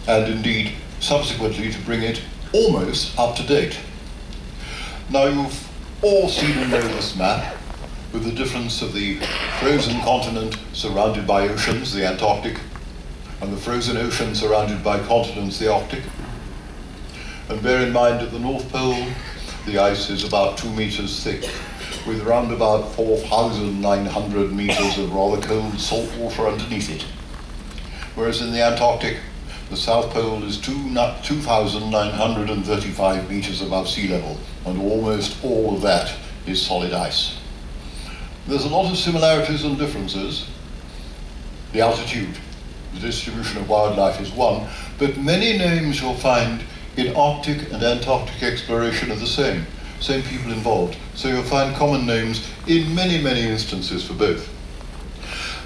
and indeed subsequently to bring it almost up to date. Now you've all seen and know this map, with the difference of the frozen continent surrounded by oceans, the Antarctic, and the frozen ocean surrounded by continents, the Arctic. And bear in mind at the North Pole, the ice is about 2 meters thick, with around about 4,900 meters of rather cold salt water underneath it. Whereas in the Antarctic, the South Pole is 2,935 meters above sea level, and almost all of that is solid ice. There's a lot of similarities and differences. The altitude, the distribution of wildlife is one, but many names you'll find in Arctic and Antarctic exploration are the same people involved. So you'll find common names in many, many instances for both.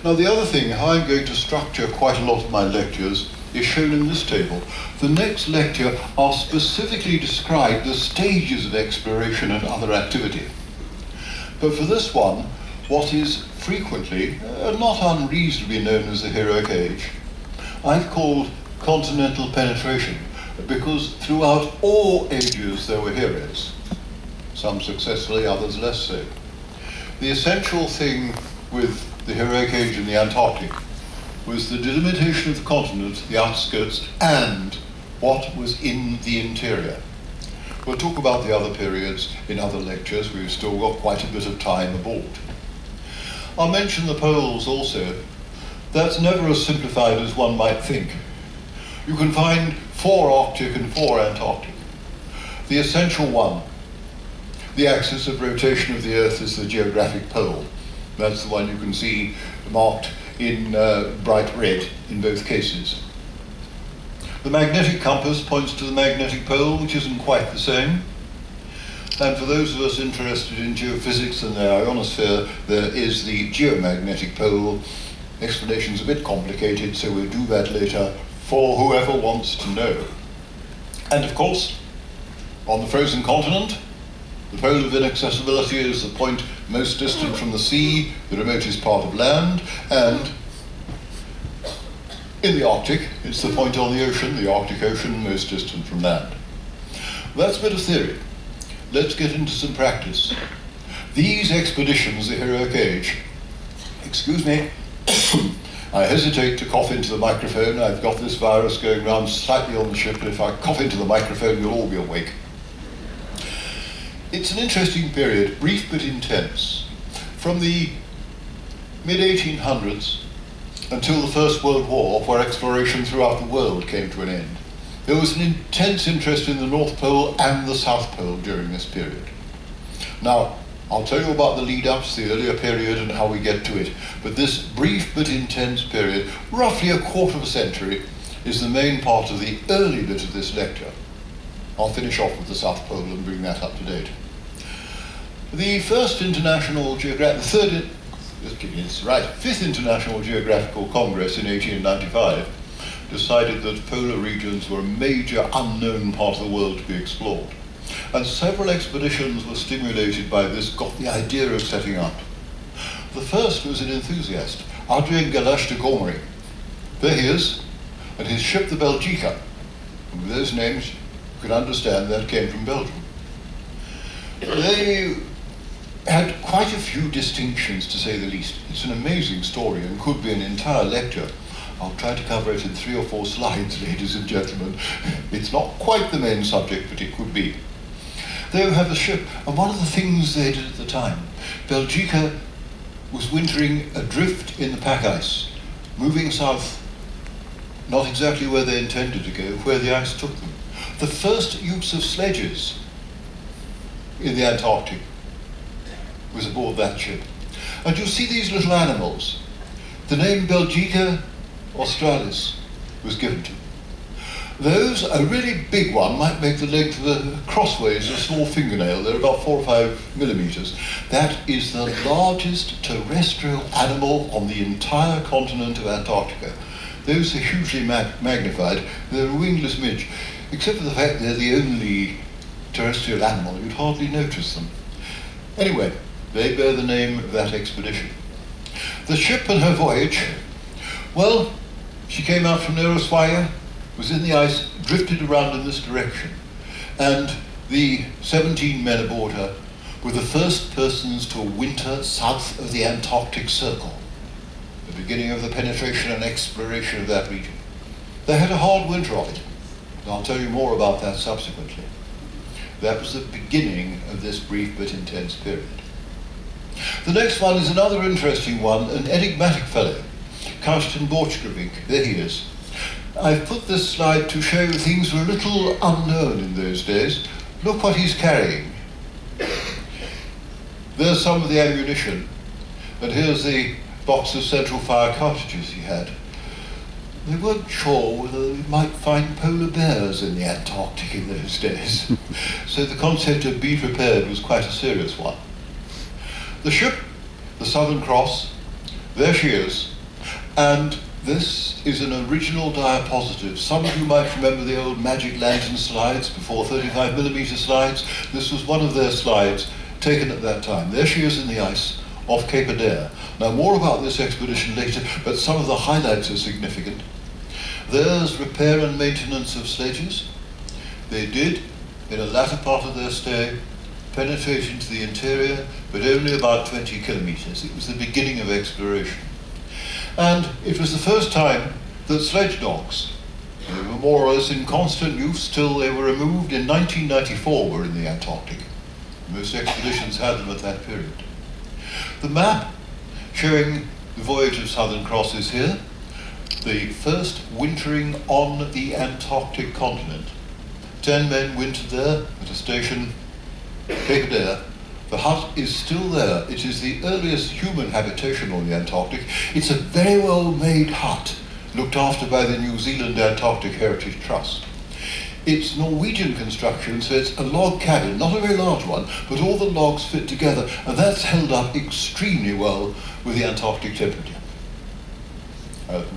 Now the other thing, how I'm going to structure quite a lot of my lectures, is shown in this table. The next lecture, I'll specifically describe the stages of exploration and other activity. But for this one, what is frequently, not unreasonably known as the heroic age, I've called continental penetration, because throughout all ages there were heroes. Some successfully, others less so. The essential thing with the heroic age in the Antarctic was the delimitation of the continent, the outskirts, and what was in the interior. We'll talk about the other periods in other lectures. We've still got quite a bit of time aboard. I'll mention the poles also. That's never as simplified as one might think. You can find 4 Arctic and 4 Antarctic. The essential one, the axis of rotation of the Earth, is the geographic pole. That's the one you can see marked in bright red in both cases. The magnetic compass points to the magnetic pole, which isn't quite the same. And for those of us interested in geophysics and the ionosphere, there is the geomagnetic pole. Explanation's a bit complicated, so we'll do that later for whoever wants to know. And of course, on the frozen continent, the pole of inaccessibility is the point most distant from the sea, the remotest part of land, and in the Arctic, it's the point on the ocean, the Arctic Ocean, most distant from land. That's a bit of theory. Let's get into some practice. These expeditions, the heroic age, excuse me, I hesitate to cough into the microphone. I've got this virus going around slightly on the ship, and if I cough into the microphone, you'll all be awake. It's an interesting period, brief but intense. From the mid-1800s until the First World War, where exploration throughout the world came to an end, there was an intense interest in the North Pole and the South Pole during this period. Now, I'll tell you about the lead-ups, the earlier period, and how we get to it, but this brief but intense period, roughly a quarter of a century, is the main part of the early bit of this lecture. I'll finish off with the South Pole and bring that up to date. The Fifth International Geographical Congress in 1895 decided that polar regions were a major unknown part of the world to be explored. And several expeditions were stimulated by this, got the idea of setting up. The first was an enthusiast, Adrien Galache de Gomery. There he is, and his ship the Belgica. And with those names, you can understand that came from Belgium. They had quite a few distinctions, to say the least. It's an amazing story and could be an entire lecture. I'll try to cover it in 3 or 4 slides, ladies and gentlemen. It's not quite the main subject, but it could be. They have a ship, and one of the things they did at the time, Belgica was wintering adrift in the pack ice, moving south, not exactly where they intended to go, where the ice took them. The first use of sledges in the Antarctic was aboard that ship. And you see these little animals. The name Belgica australis was given to them. Those, a really big one, might make the length of a crossways, a small fingernail. They're about 4 or 5 millimeters. That is the largest terrestrial animal on the entire continent of Antarctica. Those are hugely magnified. They're a wingless midge. Except for the fact they're the only terrestrial animal, you'd hardly notice them. Anyway, they bear the name of that expedition. The ship and her voyage, well, she came out from Neuroswaya was in the ice, drifted around in this direction, and the 17 men aboard her were the first persons to winter south of the Antarctic Circle, the beginning of the penetration and exploration of that region. They had a hard winter of it, and I'll tell you more about that subsequently. That was the beginning of this brief but intense period. The next one is another interesting one, an enigmatic fellow, Karsten Borchgrevink. There he is. I've put this slide to show things were a little unknown in those days. Look what he's carrying. There's some of the ammunition, and here's the box of central fire cartridges he had. They weren't sure whether we might find polar bears in the Antarctic in those days. So the concept of be prepared was quite a serious one. The ship, the Southern Cross, there she is, and this is an original diapositive. Some of you might remember the old magic lantern slides before 35mm slides. This was one of their slides taken at that time. There she is in the ice off Cape Adare. Now, more about this expedition later, but some of the highlights are significant. There's repair and maintenance of sledges. They did, in a latter part of their stay, penetrate into the interior, but only about 20 kilometers. It was the beginning of exploration. And it was the first time that sledge dogs, they were more or less in constant use till they were removed in 1994, were in the Antarctic. Most expeditions had them at that period. The map showing the voyage of Southern Cross is here. The first wintering on the Antarctic continent. 10 men wintered there at a station, Cape Adare. The hut is still there. It is the earliest human habitation on the Antarctic. It's a very well-made hut, looked after by the New Zealand Antarctic Heritage Trust. It's Norwegian construction, so it's a log cabin, not a very large one, but all the logs fit together, and that's held up extremely well with the Antarctic temperature.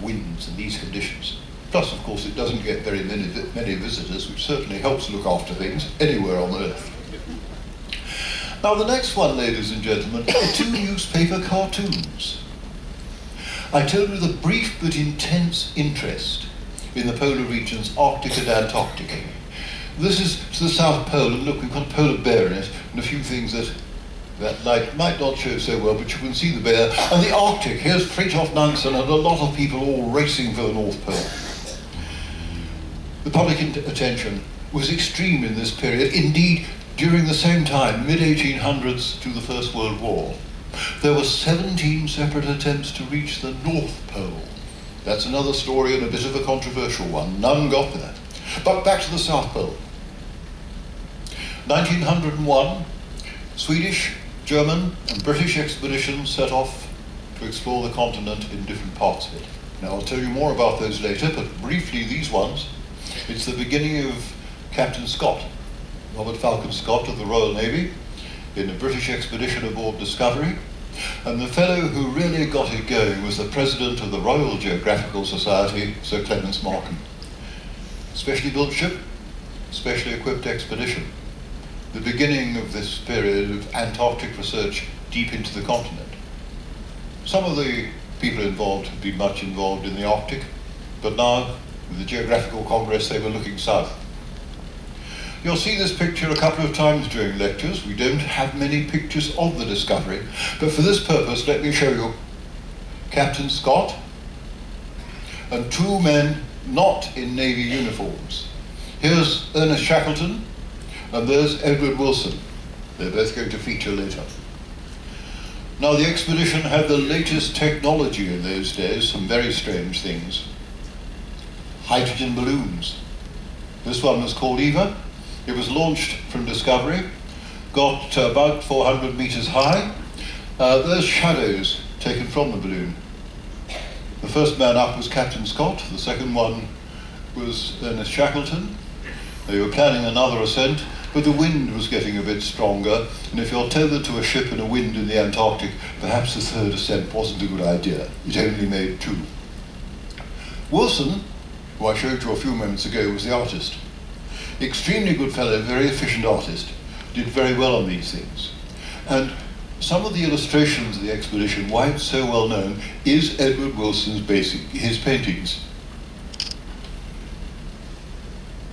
Winds and these conditions. Plus, of course, it doesn't get very many visitors, which certainly helps look after things anywhere on Earth. Now, the next one, ladies and gentlemen, are two newspaper cartoons. I told you the brief but intense interest in the polar regions, Arctic and Antarctic. This is to the South Pole, and look, we've got a polar bear in it, and a few things that light might not show so well, but you can see the bear. And the Arctic, here's Fridtjof Nansen and a lot of people all racing for the North Pole. The public attention was extreme in this period. Indeed, during the same time, mid-1800s to the First World War, there were 17 separate attempts to reach the North Pole. That's another story and a bit of a controversial one. None got there. But back to the South Pole. 1901, Swedish, German and British expeditions set off to explore the continent in different parts of it. Now, I'll tell you more about those later, but briefly these ones. It's the beginning of Captain Scott, Robert Falcon Scott of the Royal Navy, in a British expedition aboard Discovery. And the fellow who really got it going was the president of the Royal Geographical Society, Sir Clements Markham. Specially built ship, specially equipped expedition. The beginning of this period of Antarctic research deep into the continent. Some of the people involved had been much involved in the Arctic, but now, with the Geographical Congress, they were looking south. You'll see this picture a couple of times during lectures. We don't have many pictures of the Discovery, but for this purpose, let me show you Captain Scott and two men not in Navy uniforms. Here's Ernest Shackleton, and there's Edward Wilson. They're both going to feature later. Now, the expedition had the latest technology in those days, some very strange things. Hydrogen balloons. This one was called Eva. It was launched from Discovery, got to about 400 meters high. There's shadows taken from the balloon. The first man up was Captain Scott. The second one was Ernest Shackleton. They were planning another ascent, but the wind was getting a bit stronger, and if you're tethered to a ship in a wind in the Antarctic, perhaps a third ascent wasn't a good idea. It only made two. Wilson, who I showed you a few moments ago, was the artist. Extremely good fellow, very efficient artist, did very well on these things. And some of the illustrations of the expedition, why it's so well known, is Edward Wilson's his paintings.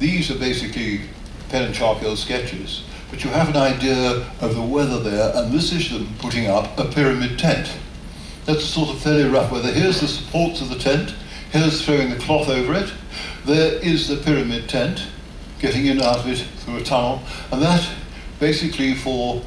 These are basically pen and charcoal sketches, but you have an idea of the weather there, and this is them putting up a pyramid tent. That's a sort of fairly rough weather. Here's the supports of the tent, here's throwing the cloth over it, there is the pyramid tent, getting in and out of it through a tunnel, and that basically for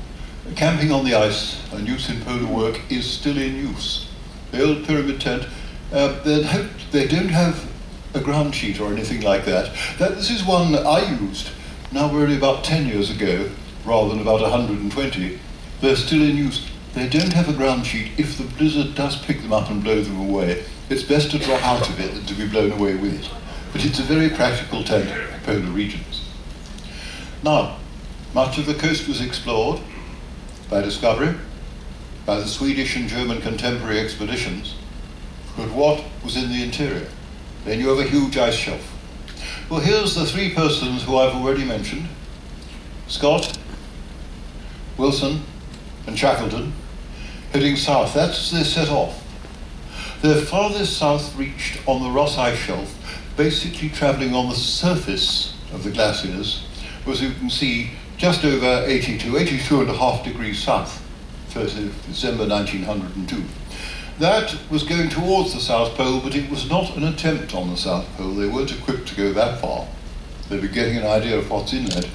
camping on the ice and use in polar work is still in use. The old pyramid tent, they don't have a ground sheet or anything like that. This is one that I used, now we're only about 10 years ago, rather than about 120. They're still in use. They don't have a ground sheet. If the blizzard does pick them up and blow them away, it's best to drop out of it than to be blown away with it. But it's a very practical tent for polar regions. Now, much of the coast was explored by discovery, by the Swedish and German contemporary expeditions, but what was in the interior? Then you have a huge ice shelf. Well, here's the three persons who I've already mentioned, Scott, Wilson, and Shackleton, heading south. That's as they set off. Their farthest south reached on the Ross Ice Shelf, basically travelling on the surface of the glaciers, as you can see, just over 82.5 degrees south, 1st of December 1902. That was going towards the South Pole, but it was not an attempt on the South Pole. They weren't equipped to go that far. They were getting an idea of what's inland.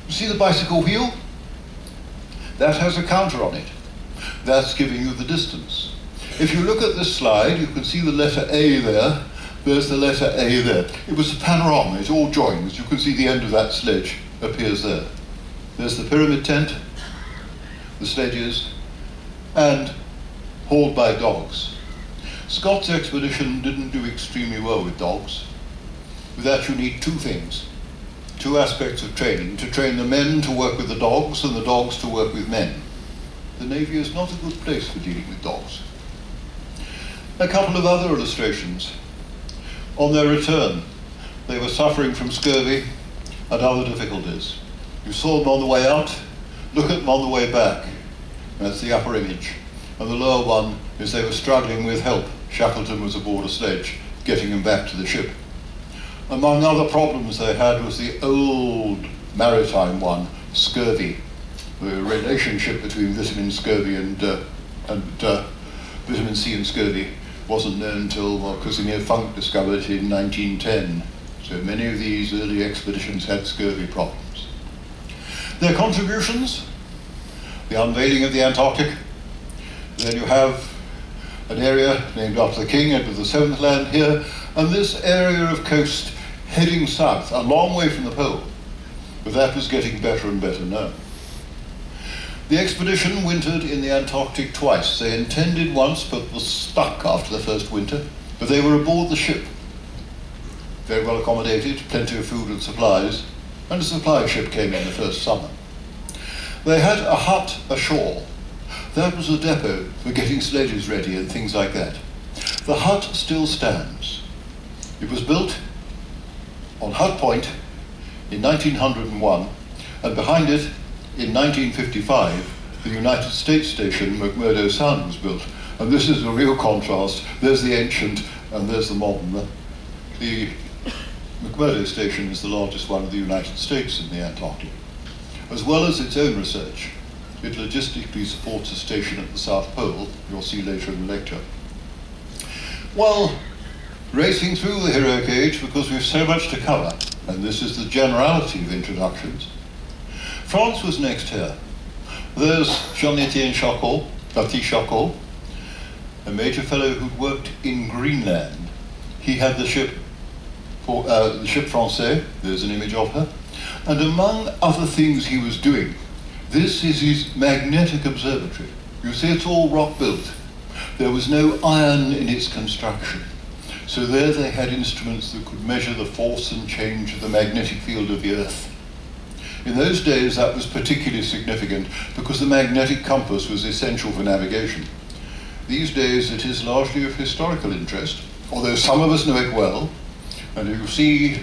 You see the bicycle wheel? That has a counter on it. That's giving you the distance. If you look at this slide, you can see the letter A there. There's the letter A there. It was a panorama, it all joins. You can see the end of that sledge appears there. There's the pyramid tent, the sledges, and hauled by dogs. Scott's expedition didn't do extremely well with dogs. With that you need two things, two aspects of training, to train the men to work with the dogs and the dogs to work with men. The Navy is not a good place for dealing with dogs. A couple of other illustrations. On their return, they were suffering from scurvy and other difficulties. You saw them on the way out, look at them on the way back. That's the upper image. And the lower one is they were struggling with help. Shackleton was aboard a sledge, getting them back to the ship. Among other problems they had was the old maritime one, scurvy. The relationship between vitamin scurvy and vitamin C and scurvy wasn't known until Casimir Funk discovered it in 1910. So many of these early expeditions had scurvy problems. Their contributions, the unveiling of the Antarctic. Then you have an area named after the king, Edward VII land here, and this area of coast heading south, a long way from the pole. But that was getting better and better known. The expedition wintered in the Antarctic twice. They intended once, but was stuck after the first winter, but they were aboard the ship. Very well accommodated, plenty of food and supplies, and a supply ship came in the first summer. They had a hut ashore. That was a depot for getting sledges ready and things like that. The hut still stands. It was built on Hut Point in 1901, and behind it, in 1955, the United States station, McMurdo Sound, was built. And this is a real contrast. There's the ancient and there's the modern. The McMurdo station is the largest one of the United States in the Antarctic. As well as its own research, it logistically supports a station at the South Pole, you'll see later in the lecture. Well, racing through the heroic age, because we have so much to cover, and this is the generality of introductions. France was next here. There's Jean-Étienne Charcot, Baptiste Charcot, a major fellow who'd worked in Greenland. He had the ship Français, there's an image of her, and among other things he was doing, this is his magnetic observatory. You see, it's all rock built. There was no iron in its construction. So there they had instruments that could measure the force and change of the magnetic field of the Earth. In those days, that was particularly significant because the magnetic compass was essential for navigation. These days, it is largely of historical interest, although some of us know it well. And you see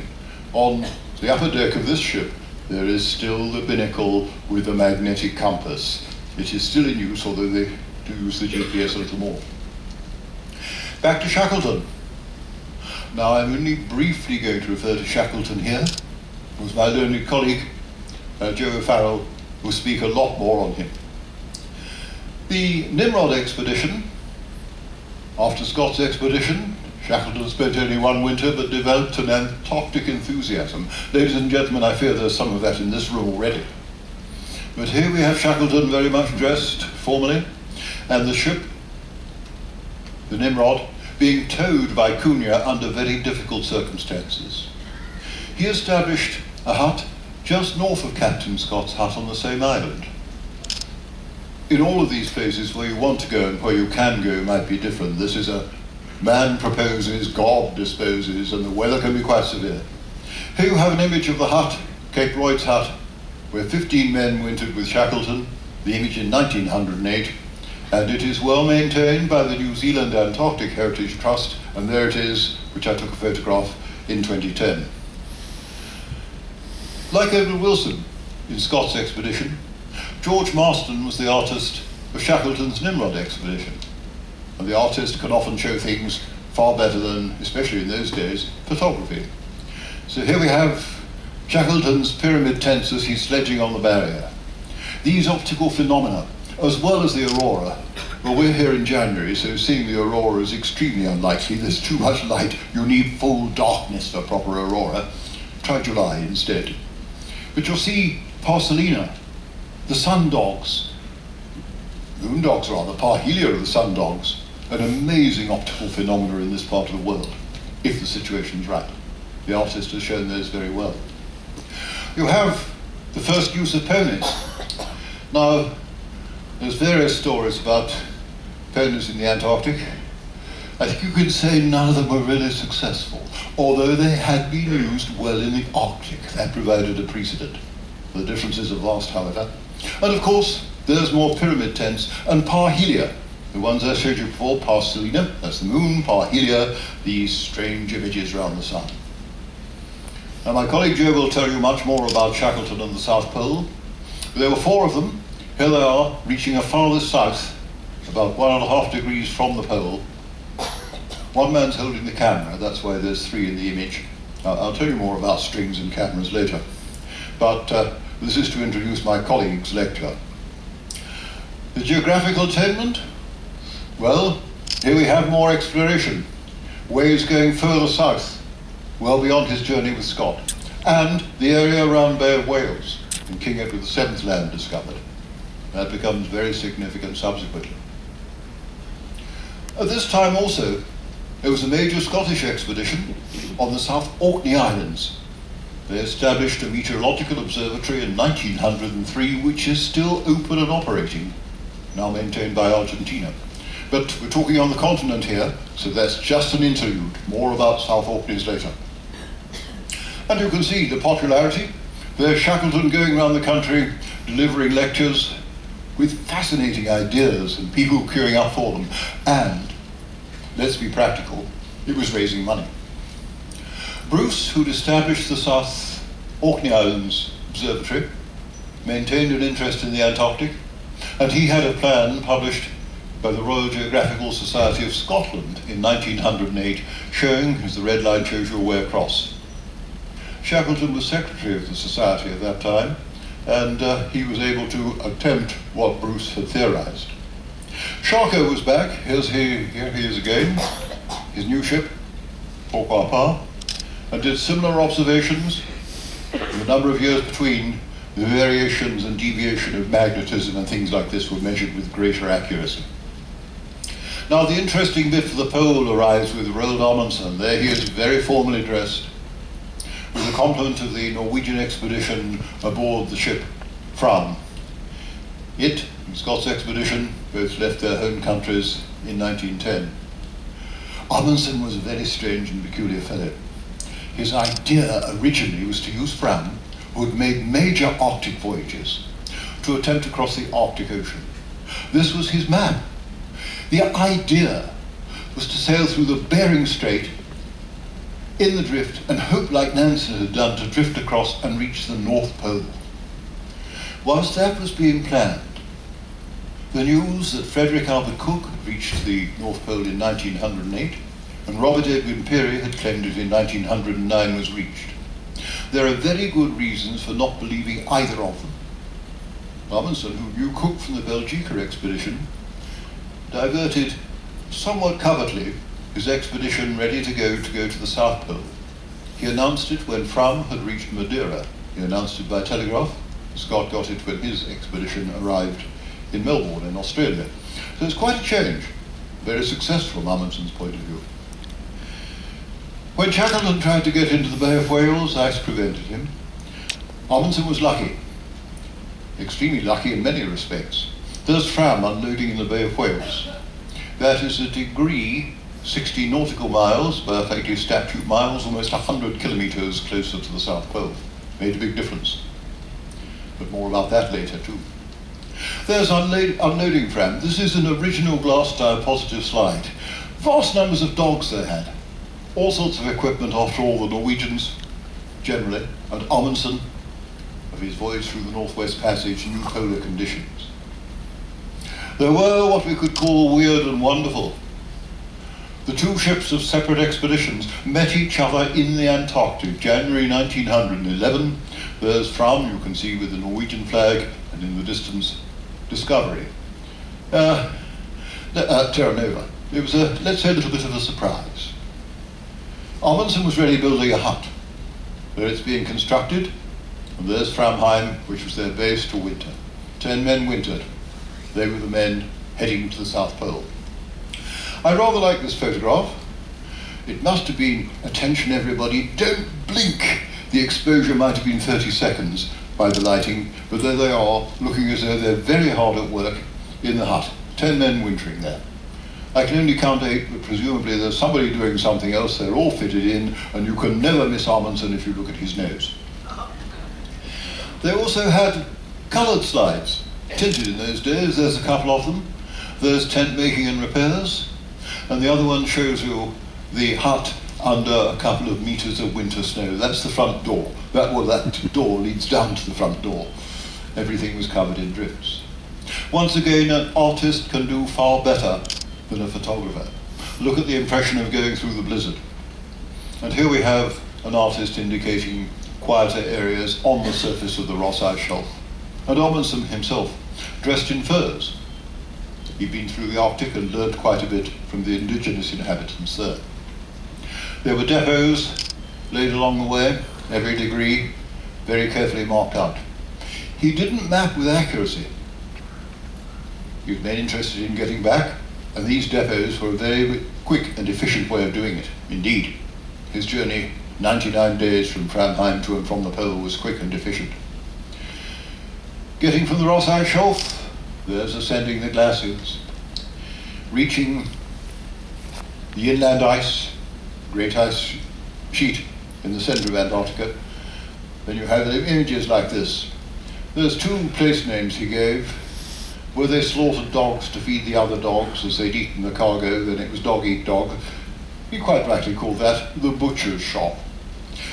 on the upper deck of this ship, there is still the binnacle with the magnetic compass. It is still in use, although they do use the GPS a little more. Back to Shackleton. Now, I'm only briefly going to refer to Shackleton here. was my learned colleague, Joe O'Farrell, who will speak a lot more on him. The Nimrod expedition, after Scott's expedition, Shackleton spent only one winter but developed an Antarctic enthusiasm. Ladies and gentlemen, I fear there's some of that in this room already. But here we have Shackleton very much dressed formally, and the ship, the Nimrod, being towed by Cunha under very difficult circumstances. He established a hut just north of Captain Scott's hut on the same island. In all of these places where you want to go and where you can go might be different. This is a man proposes, God disposes, and the weather can be quite severe. Here you have an image of the hut, Cape Royds hut, where 15 men wintered with Shackleton, the image in 1908, and it is well maintained by the New Zealand Antarctic Heritage Trust, and there it is, which I took a photograph in 2010. Like Edward Wilson in Scott's expedition, George Marston was the artist of Shackleton's Nimrod expedition. And the artist can often show things far better than, especially in those days, photography. So here we have Shackleton's pyramid tents as he's sledging on the barrier. These optical phenomena, as well as the aurora, well, we're here in January, so seeing the aurora is extremely unlikely. There's too much light. You need full darkness for proper aurora. Try July instead. But you'll see Parselina, the sun dogs, moon dogs rather, parhelia are the sun dogs, an amazing optical phenomena in this part of the world, if the situation's right. The artist has shown those very well. You have the first use of ponies. Now, there's various stories about ponies in the Antarctic. I think you can say none of them were really successful, although they had been used well in the Arctic. That provided a precedent. The differences are vast, however. And of course, there's more pyramid tents and parhelia. The ones I showed you before, Parselina, that's the moon, parhelia, these strange images around the sun. Now my colleague Joe will tell you much more about Shackleton and the South Pole. There were 4 of them. Here they are, reaching as far as south, about 1.5 degrees from the pole. One man's holding the camera, that's why there's 3 in the image. I'll tell you more about strings and cameras later. But this is to introduce my colleague's lecture. The geographical attainment? Well, here we have more exploration. Ways going further south, well beyond his journey with Scott. And the area around Bay of Whales, and King Edward VII's land discovered. That becomes very significant subsequently. At this time also, there was a major Scottish expedition on the South Orkney Islands. They established a meteorological observatory in 1903, which is still open and operating, now maintained by Argentina. But we're talking on the continent here, so that's just an interlude. More about South Orkneys later. And you can see the popularity. There's Shackleton going around the country, delivering lectures with fascinating ideas and people queuing up for them. And, let's be practical, it was raising money. Bruce, who'd established the South Orkney Islands Observatory, maintained an interest in the Antarctic, and he had a plan published by the Royal Geographical Society of Scotland in 1908, showing, as the red line shows you, a way across. Shackleton was secretary of the society at that time, and he was able to attempt what Bruce had theorized. Charcot was back. Here he is again, his new ship, Papa, and did similar observations in the number of years between. The variations and deviation of magnetism and things like this were measured with greater accuracy. Now the interesting bit for the pole arrives with Roald Amundsen. There he is, very formally dressed, with the complement of the Norwegian expedition aboard the ship Fram. It and Scott's expedition both left their home countries in 1910. Amundsen was a very strange and peculiar fellow. His idea originally was to use Fram, who had made major Arctic voyages, to attempt to cross the Arctic Ocean. This was his map. The idea was to sail through the Bering Strait in the drift and hope, like Nansen had done, to drift across and reach the North Pole. Whilst that was being planned, the news that Frederick Albert Cook had reached the North Pole in 1908 and Robert Edwin Peary had claimed it in 1909 was reached. there are very good reasons for not believing either of them. Amundsen, who knew Cook from the Belgica expedition, diverted somewhat covertly his expedition ready to go to the South Pole. He announced it when Fram had reached Madeira. He announced it by telegraph. Scott got it when his expedition arrived in Melbourne in Australia. So it's quite a change, very successful from Amundsen's point of view. When Shackleton tried to get into the Bay of Whales, ice prevented him. Amundsen was lucky, extremely lucky in many respects. There's Fram unloading in the Bay of Whales. That is a degree, 60 nautical miles, perfectly statute miles, almost 100 kilometers closer to the South Pole. Made a big difference. But more about that later too. There's unloading Fram. This is an original glass diapositive slide. Vast numbers of dogs they had. All sorts of equipment after all, the Norwegians generally, and Amundsen, of his voyage through the Northwest Passage, knew polar conditions. There were what we could call weird and wonderful. The two ships of separate expeditions met each other in the Antarctic, January 1911. There's Fram, you can see with the Norwegian flag, and in the distance, Discovery. Terra Nova. It was, let's say, a little bit of a surprise. Amundsen was really building a hut. There it's being constructed, and there's Framheim, which was their base to winter. 10 men wintered. They were the men heading to the South Pole. I rather like this photograph. It must have been, attention everybody, don't blink. The exposure might have been 30 seconds by the lighting, but there they are, looking as though they're very hard at work in the hut. 10 men wintering there. I can only count 8, but presumably there's somebody doing something else. They're all fitted in, and you can never miss Amundsen if you look at his nose. They also had coloured slides, tinted in those days. There's a couple of them. There's tent making and repairs, and the other one shows you the hut under a couple of meters of winter snow. That's the front door. That door leads down to the front door. Everything was covered in drifts. Once again, an artist can do far better than a photographer. Look at the impression of going through the blizzard. And here we have an artist indicating quieter areas on the surface of the Ross Ice Shelf. And Amundsen himself, dressed in furs. He'd been through the Arctic and learned quite a bit from the indigenous inhabitants there. There were depots laid along the way, every degree, very carefully marked out. He didn't map with accuracy. He was mainly interested in getting back, and these depots were a very quick and efficient way of doing it. Indeed, his journey, 99 days from Framheim to and from the pole, was quick and efficient. Getting from the Ross Ice Shelf, there's ascending the glaciers, reaching the inland ice, great ice sheet in the center of Antarctica. Then you have images like this. There's 2 place names he gave. Where they slaughtered dogs to feed the other dogs as they'd eaten the cargo, then it was dog eat dog. He quite rightly called that the butcher's shop.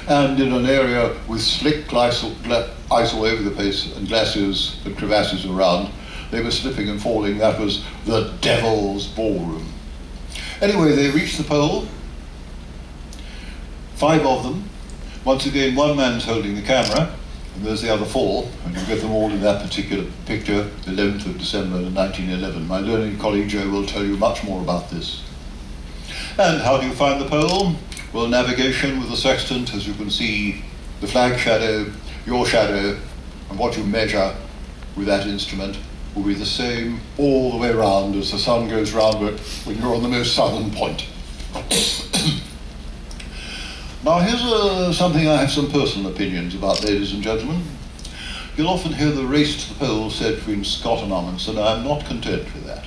And in an area with slick ice all over the place and glaciers and crevasses around, they were slipping and falling. That was the Devil's Ballroom. Anyway, they reached the pole. 5 of them. Once again, one man's holding the camera, and there's the other 4, and you get them all in that particular picture, 11th of December 1911. My learned colleague Joe will tell you much more about this. And how do you find the pole? Well, navigation with the sextant, as you can see, the flag shadow, your shadow, and what you measure with that instrument will be the same all the way around as the sun goes round when you're on the most southern point. Now here's something I have some personal opinions about, ladies and gentlemen. You'll often hear the race to the pole said between Scott and Amundsen. I'm not content with that.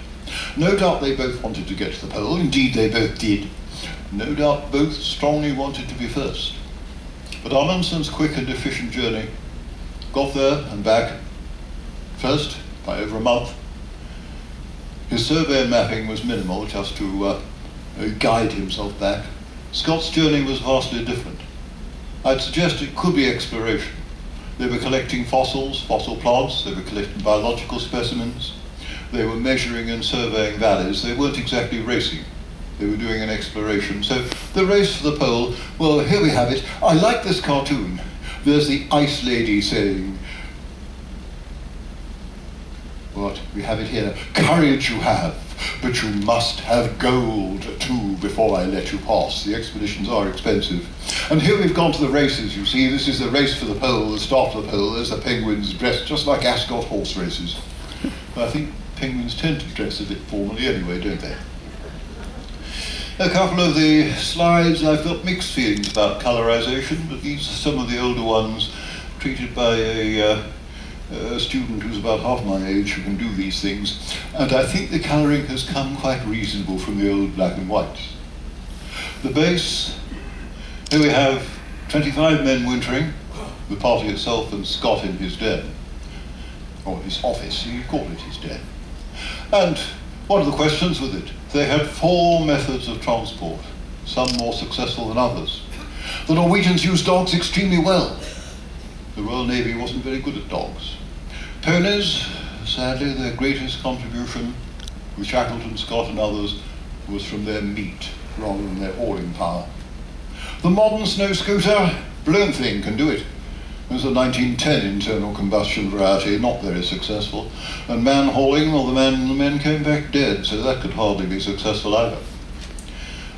No doubt they both wanted to get to the pole. Indeed, they both did. No doubt both strongly wanted to be first. But Amundsen's quick and efficient journey got there and back first by over a month. His survey and mapping was minimal, just to guide himself back. Scott's journey was vastly different. I'd suggest it could be exploration. They were collecting fossils, fossil plants, they were collecting biological specimens, they were measuring and surveying valleys. They weren't exactly racing, they were doing an exploration. So the race for the pole, well, here we have it. I like this cartoon. There's the ice lady saying, what, we have it here, courage you have, but you must have gold too before I let you pass. The expeditions are expensive. And here we've gone to the races, you see. This is the race for the pole, the start of the pole. There's the penguins dressed just like Ascot horse races. I think penguins tend to dress a bit formally anyway, don't they? A couple of the slides, I've got mixed feelings about colorization, but these are some of the older ones treated by a student who's about half my age who can do these things. And I think the colouring has come quite reasonable from the old black and whites. The base, here we have 25 men wintering, the party itself and Scott in his den, or his office, you call it his den. And what are the questions with it? They had 4 methods of transport, some more successful than others. The Norwegians used dogs extremely well. The Royal Navy wasn't very good at dogs. Ponies, sadly, their greatest contribution, with Shackleton, Scott and others, was from their meat rather than their hauling power. The modern snow scooter, brilliant thing, can do it. There's a 1910 internal combustion variety, not very successful. And man hauling, well, the men came back dead, so that could hardly be successful either.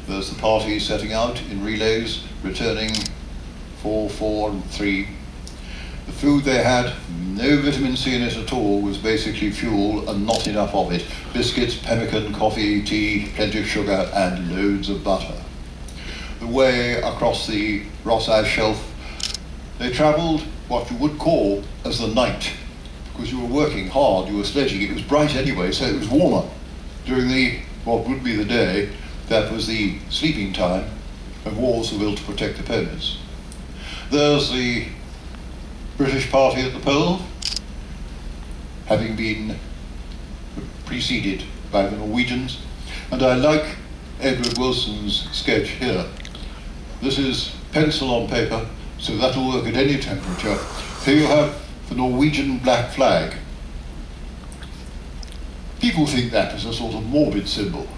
There's the party setting out in relays, returning 4, 4 and 3. The food they had, no vitamin C in it at all, was basically fuel and not enough of it. Biscuits, pemmican, coffee, tea, plenty of sugar and loads of butter. The way across the Ross Ice Shelf, they travelled what you would call as the night, because you were working hard, you were sledging, it was bright anyway, so it was warmer. During what would be the day, that was the sleeping time, and walls were built to protect the ponies. There's the British party at the pole, having been preceded by the Norwegians, and I like Edward Wilson's sketch here. This is pencil on paper, so that'll work at any temperature. Here you have the Norwegian black flag. People think that is a sort of morbid symbol.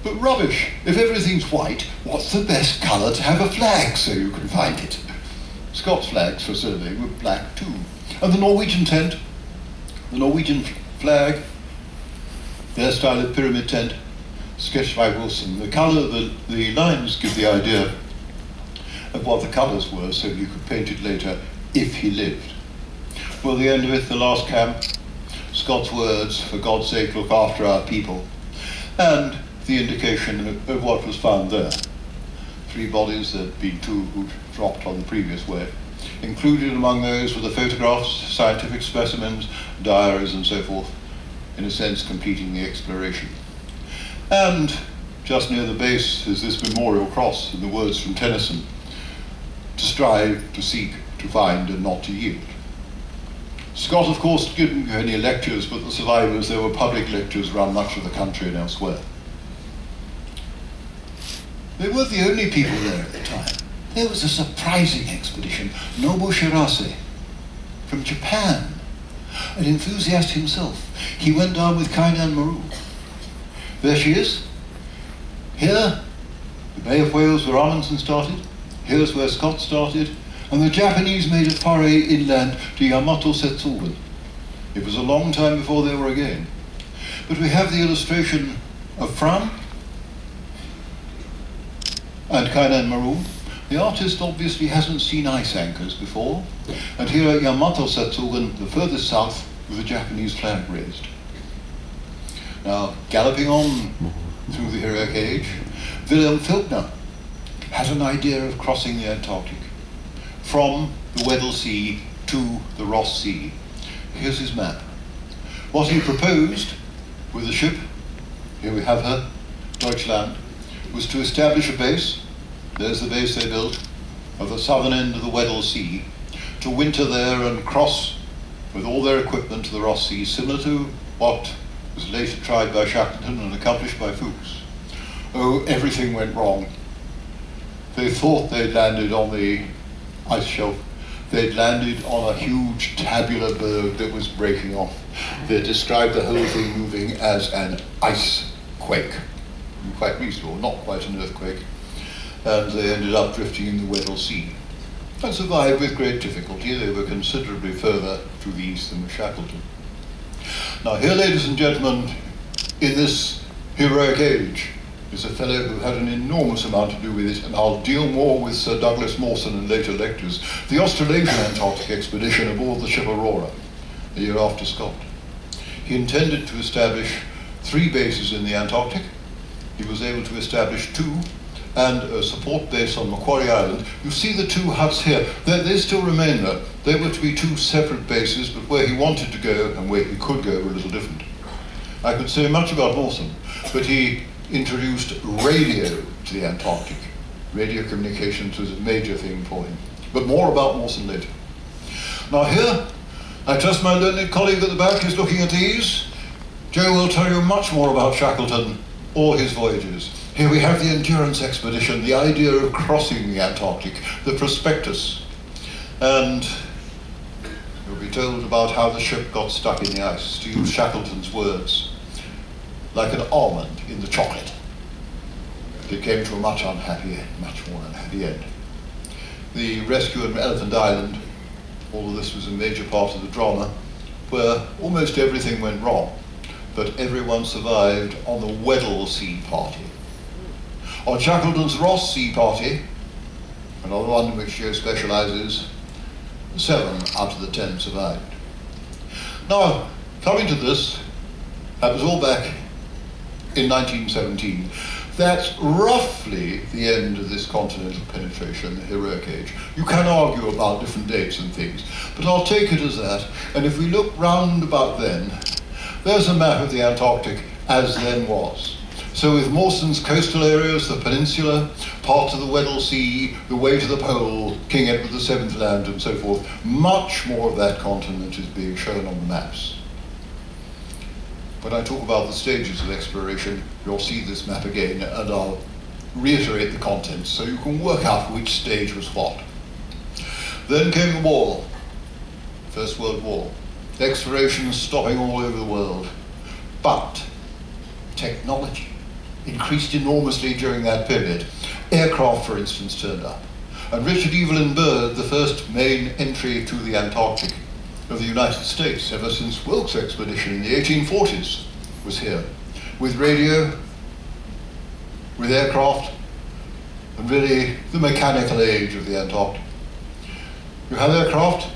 But rubbish, if everything's white, what's the best colour to have a flag so you can find it? Scots flags for surveying were black too. And the Norwegian tent, the Norwegian flag, their style of pyramid tent, sketched by Wilson. The colour, the lines give the idea of what the colours were, so you could paint it later if he lived. Well, the end of it, the last camp, Scott's words, for God's sake, look after our people, and the indication of what was found there. 3 bodies, there'd been 2 who'd dropped on the previous way. Included among those were the photographs, scientific specimens, diaries and so forth, in a sense completing the exploration. And just near the base is this memorial cross in the words from Tennyson, to strive, to seek, to find, and not to yield. Scott, of course, didn't give any lectures, but the survivors, there were public lectures around much of the country and elsewhere. They were the only people there at the time. There was a surprising expedition, Nobu Shirase, from Japan, an enthusiast himself. He went down with Kainan Maru. There she is. Here, the Bay of Whales where Amundsen started. Here's where Scott started, and the Japanese made a foray inland to Yamato Setsugan. It was a long time before they were again. But we have the illustration of Fram and Kainan Maru. The artist obviously hasn't seen ice anchors before, and here at Yamato Setsugan, the furthest south, with the Japanese flag raised. Now, galloping on through the heroic age, Wilhelm Filchner had an idea of crossing the Antarctic from the Weddell Sea to the Ross Sea. Here's his map. What he proposed with the ship, here we have her, Deutschland, was to establish a base, there's the base they built, at the southern end of the Weddell Sea, to winter there and cross with all their equipment to the Ross Sea, similar to what was later tried by Shackleton and accomplished by Fuchs. Oh, everything went wrong. They thought they'd landed on the ice shelf. They'd landed on a huge tabular berg that was breaking off. They described the whole thing moving as an ice quake. Quite reasonable, not quite an earthquake. And they ended up drifting in the Weddell Sea. and survived with great difficulty. They were considerably further to the east than Shackleton. Now here, ladies and gentlemen, in this heroic age, is a fellow who had an enormous amount to do with it, and I'll deal more with Sir Douglas Mawson in later lectures. The Australasian Antarctic expedition aboard the ship Aurora, a year after Scott. He intended to establish 3 bases in the Antarctic. He was able to establish 2, and a support base on Macquarie Island. You see the 2 huts here. They still remain there. They were to be 2 separate bases, but where he wanted to go and where he could go were a little different. I could say much about Mawson, but he introduced radio to the Antarctic. Radio communications was a major thing for him. But more about Mawson later. Now here, I trust my learned colleague at the back is looking at these. Joe will tell you much more about Shackleton or his voyages. Here we have the Endurance expedition, the idea of crossing the Antarctic, the prospectus. And you'll be told about how the ship got stuck in the ice, to use Shackleton's words, like an almond in the chocolate. It came to a much more unhappy end. The rescue at Elephant Island, all of this was a major part of the drama, where almost everything went wrong, but everyone survived on the Weddell Sea Party. On Shackleton's Ross Sea Party, another one in which Joe specializes, 7 out of the 10 survived. Now, coming to this, that was all back in 1917. That's roughly the end of this continental penetration, the heroic age. You can argue about different dates and things, but I'll take it as that. And if we look round about then, there's a map of the Antarctic as then was. So with Mawson's coastal areas, the peninsula, parts of the Weddell Sea, the way to the pole, King Edward VII Land and so forth, much more of that continent is being shown on the maps. When I talk about the stages of exploration, you'll see this map again, and I'll reiterate the contents so you can work out which stage was what. Then came the war, First World War. Exploration stopping all over the world. But technology increased enormously during that period. Aircraft, for instance, turned up. And Richard Evelyn Byrd, the first main entry to the Antarctic of the United States, ever since Wilkes' expedition in the 1840s, was here, with radio, with aircraft, and really the mechanical age of the Antarctic. You have aircraft.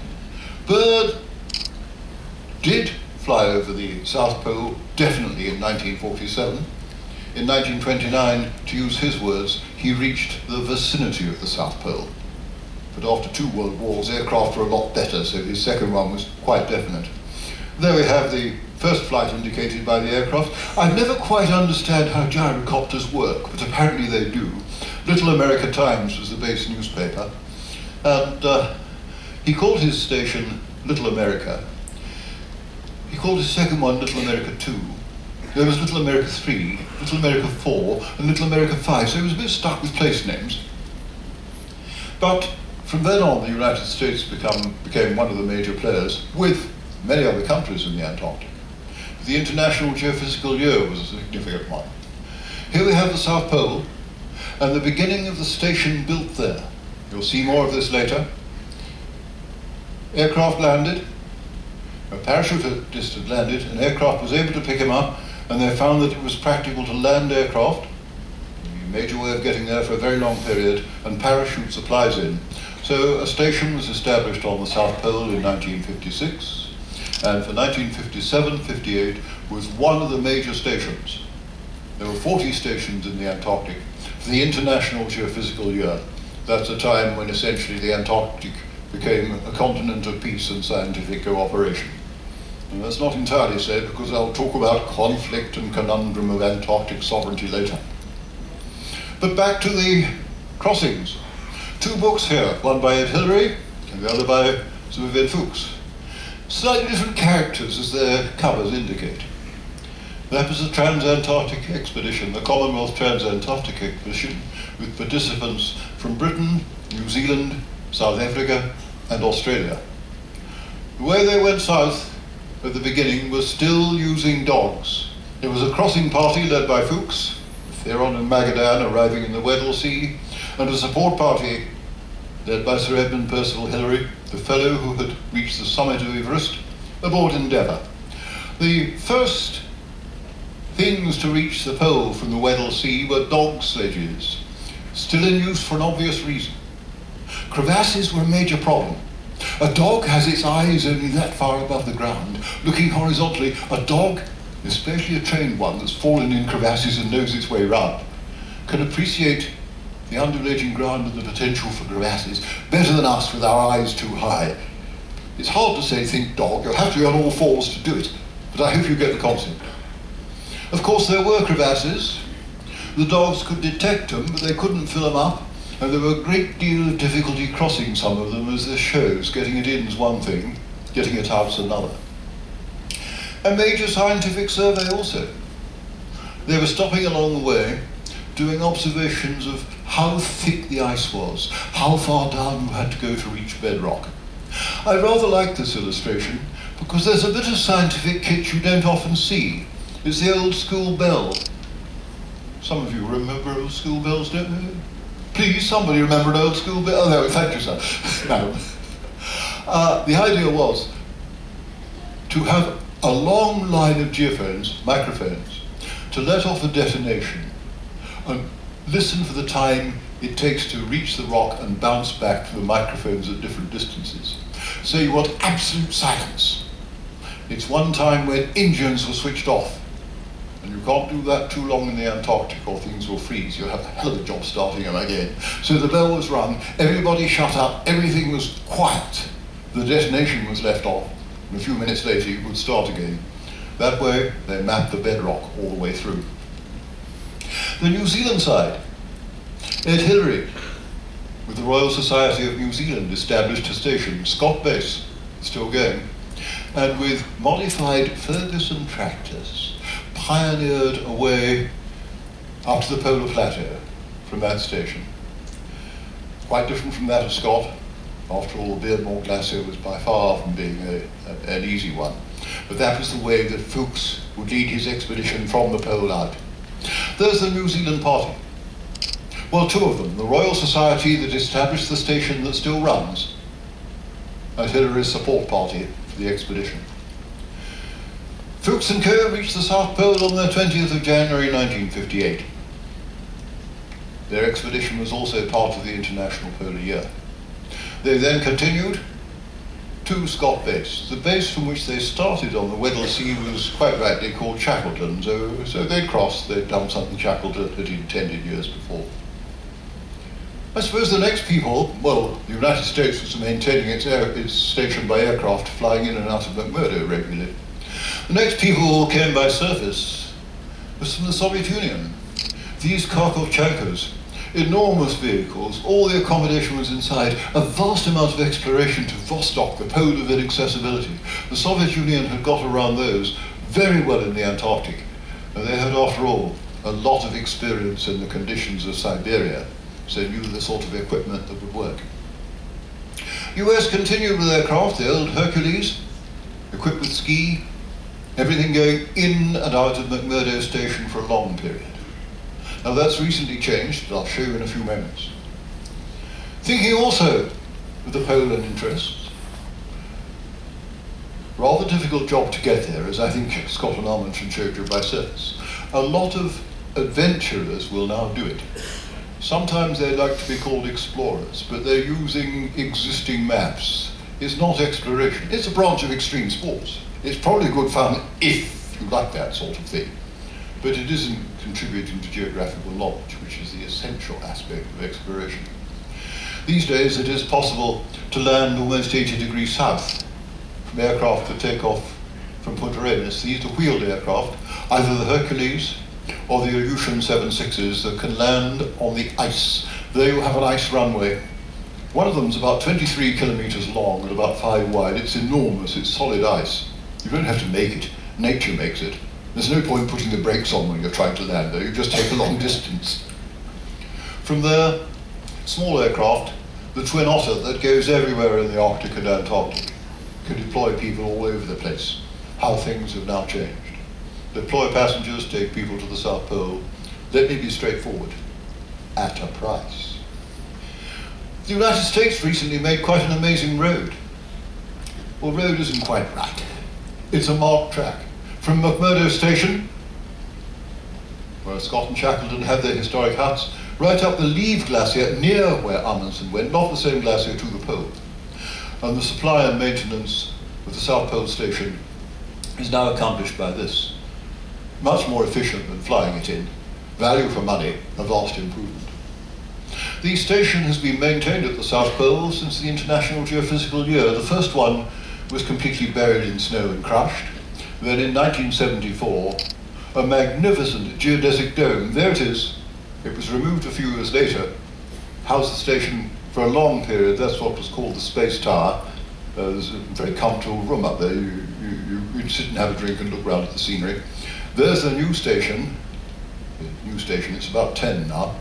Byrd did fly over the South Pole, definitely in 1947. In 1929, to use his words, he reached the vicinity of the South Pole. But after 2 world wars, aircraft were a lot better, so his second one was quite definite. There we have the first flight indicated by the aircraft. I never quite understand how gyrocopters work, but apparently they do. Little America Times was the base newspaper, and he called his station Little America. He called his second one Little America 2. There was Little America 3, Little America 4, and Little America 5, so he was a bit stuck with place names. But from then on, the United States became one of the major players, with many other countries in the Antarctic. The International Geophysical Year was a significant one. Here we have the South Pole, and the beginning of the station built there. You'll see more of this later. Aircraft landed, a parachutist had landed, an aircraft was able to pick him up, and they found that it was practical to land aircraft, a major way of getting there for a very long period, and parachute supplies in. So a station was established on the South Pole in 1956, and for 1957-58 was one of the major stations. There were 40 stations in the Antarctic for the International Geophysical Year. That's a time when essentially the Antarctic became a continent of peace and scientific cooperation. And that's not entirely so, because I'll talk about conflict and conundrum of Antarctic sovereignty later. But back to the crossings. 2 books here, one by Ed Hillary and the other by Sir Vivian Fuchs. Slightly different characters as their covers indicate. That was the Trans-Antarctic Expedition, the Commonwealth Trans-Antarctic Expedition, with participants from Britain, New Zealand, South Africa, and Australia. The way they went south at the beginning was still using dogs. There was a crossing party led by Fuchs, Theron and Magadan arriving in the Weddell Sea, and a support party led by Sir Edmund Percival Hillary, the fellow who had reached the summit of Everest, aboard Endeavour. The first things to reach the pole from the Weddell Sea were dog sledges, still in use for an obvious reason. Crevasses were a major problem. A dog has its eyes only that far above the ground, looking horizontally. A dog, especially a trained one that's fallen in crevasses and knows its way round, can appreciate the undulating ground and the potential for crevasses better than us with our eyes too high. It's hard to say think dog, you'll have to be on all fours to do it, but I hope you get the concept. Of course there were crevasses. The dogs could detect them, but they couldn't fill them up, and there were a great deal of difficulty crossing some of them, as this shows. Getting it in is one thing, getting it out's another. A major scientific survey also. They were stopping along the way, doing observations of how thick the ice was, how far down you had to go to reach bedrock. I rather like this illustration because there's a bit of scientific kit you don't often see. It's the old school bell. Some of you remember old school bells, don't you? Please, somebody remember an old school bell? Oh, no, thank you, sir. No. The idea was to have a long line of geophones, microphones, to let off a detonation and listen for the time it takes to reach the rock and bounce back to the microphones at different distances. So you want absolute silence. It's one time when engines were switched off. And you can't do that too long in the Antarctic or things will freeze. You'll have a hell of a job starting them again. So the bell was rung, everybody shut up, everything was quiet. The detonation was left off, and a few minutes later you would start again. That way they mapped the bedrock all the way through. The New Zealand side, Ed Hillary, with the Royal Society of New Zealand, established a station, Scott Base, still going, and with modified Ferguson tractors, pioneered a way up to the polar plateau from that station. Quite different from that of Scott. After all, the Beardmore Glacier was by far from being an easy one. But that was the way that Fuchs would lead his expedition from the pole out. There's the New Zealand party. Well, two of them. The Royal Society that established the station that still runs, and Hillary's support party for the expedition. Fuchs and Co. reached the South Pole on the 20th of January 1958. Their expedition was also part of the International Polar Year. They then continued to Scott Base. The base from which they started on the Weddell Sea was quite rightly called Shackleton, so they'd crossed, they'd done something Shackleton had intended years before. I suppose the next people, well, the United States was maintaining its station by aircraft, flying in and out of McMurdo regularly. The next people who came by surface was from the Soviet Union. These Kharkov-Chankas, enormous vehicles, all the accommodation was inside, a vast amount of exploration to Vostok, the pole of inaccessibility. The Soviet Union had got around those very well in the Antarctic, and they had, after all, a lot of experience in the conditions of Siberia, so knew the sort of equipment that would work. US continued with aircraft, the old Hercules, equipped with ski, everything going in and out of McMurdo Station for a long period. Now that's recently changed, but I'll show you in a few moments. Thinking also of the Poland interests, rather difficult job to get there, as I think Scott and Amundsen showed you by surface. A lot of adventurers will now do it. Sometimes they like to be called explorers, but they're using existing maps. It's not exploration, it's a branch of extreme sports. It's probably good fun if you like that sort of thing, but it isn't contributing to geographical knowledge, which is the essential aspect of exploration. These days it is possible to land almost 80 degrees south from aircraft that take off from Punta Arenas. These are wheeled aircraft, either the Hercules or the Ilyushin 76s that can land on the ice. They will have an ice runway. One of them is about 23 kilometers long and about 5 wide. It's enormous, it's solid ice. You don't have to make it, nature makes it. There's no point putting the brakes on when you're trying to land there, you just take a long distance. From there, small aircraft, the Twin Otter that goes everywhere in the Arctic and Antarctic, can deploy people all over the place. How things have now changed. Deploy passengers, take people to the South Pole. Let me be straightforward, at a price. The United States recently made quite an amazing road. Well, road isn't quite right. It's a marked track. From McMurdo Station, where Scott and Shackleton have their historic huts, right up the Leve Glacier near where Amundsen went, not the same glacier, to the pole. And the supply and maintenance of the South Pole Station is now accomplished by this. Much more efficient than flying it in. Value for money, a vast improvement. The station has been maintained at the South Pole since the International Geophysical Year. The first one was completely buried in snow and crushed. Then in 1974, a magnificent geodesic dome, there it is, it was removed a few years later, housed the station for a long period. That's what was called the Space Tower. There's a very comfortable room up there. You'd sit and have a drink and look around at the scenery. There's the new station, it's about 10 now,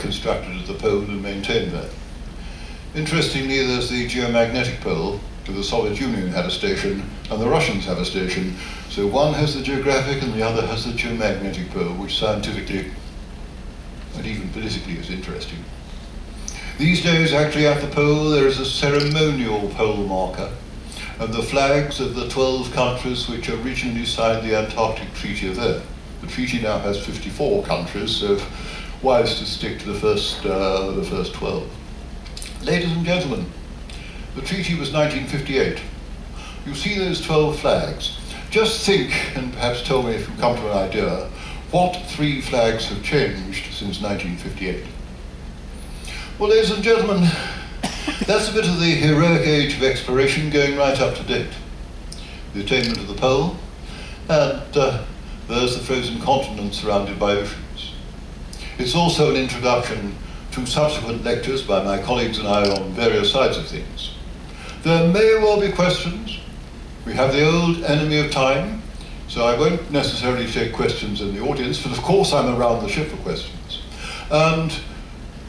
constructed at the pole and maintained there. Interestingly, there's the geomagnetic pole. The Soviet Union had a station, and the Russians have a station. So one has the geographic and the other has the geomagnetic pole, which scientifically and even politically is interesting. These days, actually, at the pole, there is a ceremonial pole marker, and the flags of the 12 countries which originally signed the Antarctic Treaty are there. The treaty now has 54 countries, so wise to stick to the first 12. Ladies and gentlemen, the treaty was 1958. You see those 12 flags. Just think, and perhaps tell me if you come to an idea, what 3 flags have changed since 1958? Well, ladies and gentlemen, that's a bit of the heroic age of exploration going right up to date. The attainment of the pole, and there's the frozen continent surrounded by oceans. It's also an introduction to subsequent lectures by my colleagues and I on various sides of things. There may well be questions. We have the old enemy of time, so I won't necessarily take questions in the audience, but of course I'm around the ship for questions. And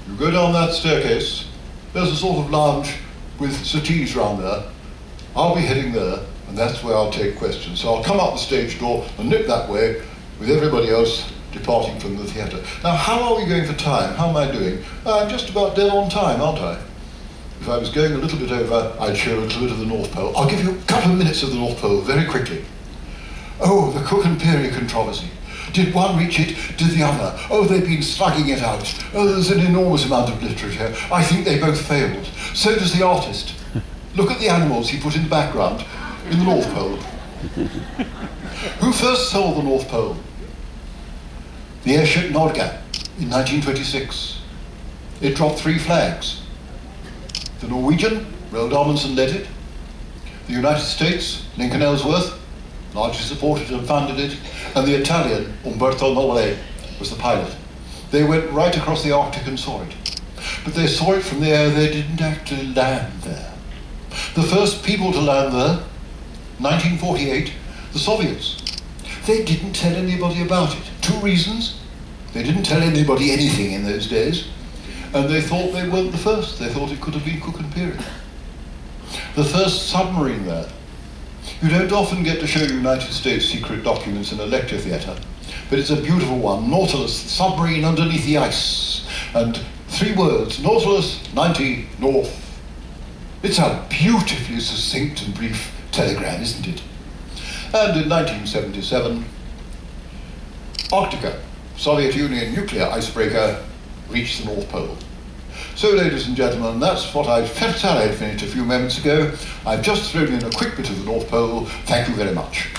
you go down that staircase, there's a sort of lounge with settees round there. I'll be heading there, and that's where I'll take questions. So I'll come out the stage door and nip that way with everybody else departing from the theatre. Now, how are we going for time? How am I doing? I'm just about dead on time, aren't I? If I was going a little bit over, I'd show a little bit of the North Pole. I'll give you a couple of minutes of the North Pole, very quickly. Oh, the Cook and Peary controversy. Did one reach it? Did the other? Oh, they've been slugging it out. Oh, there's an enormous amount of literature. I think they both failed. So does the artist. Look at the animals he put in the background in the North Pole. Who first saw the North Pole? The airship Nordgap in 1926. It dropped 3 flags. The Norwegian, Roald Amundsen, led it. The United States, Lincoln Ellsworth, largely supported and funded it. And the Italian, Umberto Nobile, was the pilot. They went right across the Arctic and saw it. But they saw it from the air, they didn't actually land there. The first people to land there, 1948, the Soviets. They didn't tell anybody about it. 2 reasons. They didn't tell anybody anything in those days. And they thought they weren't the first. They thought it could have been Cook and Peary. The first submarine there. You don't often get to show United States secret documents in a lecture theatre, but it's a beautiful one. Nautilus, submarine underneath the ice. And 3 words, Nautilus 90 North. It's a beautifully succinct and brief telegram, isn't it? And in 1977, Arctica, Soviet Union nuclear icebreaker, reached the North Pole. So, ladies and gentlemen, that's what I felt I'd finished a few moments ago. I've just thrown in a quick bit of the North Pole. Thank you very much.